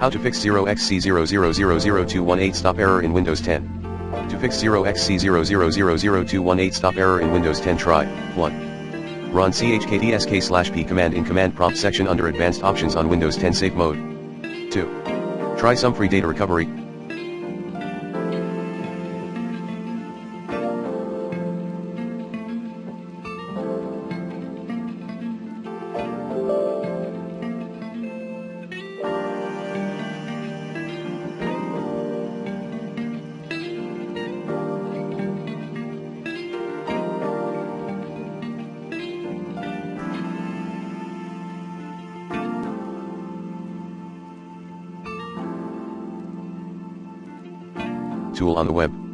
How to fix 0xc0000218 stop error in Windows 10. To fix 0xc0000218 stop error in Windows 10, try 1. Run chkdsk/p command in command prompt section under advanced options on Windows 10 safe mode. 2. Try some free data recovery. Tool on the web.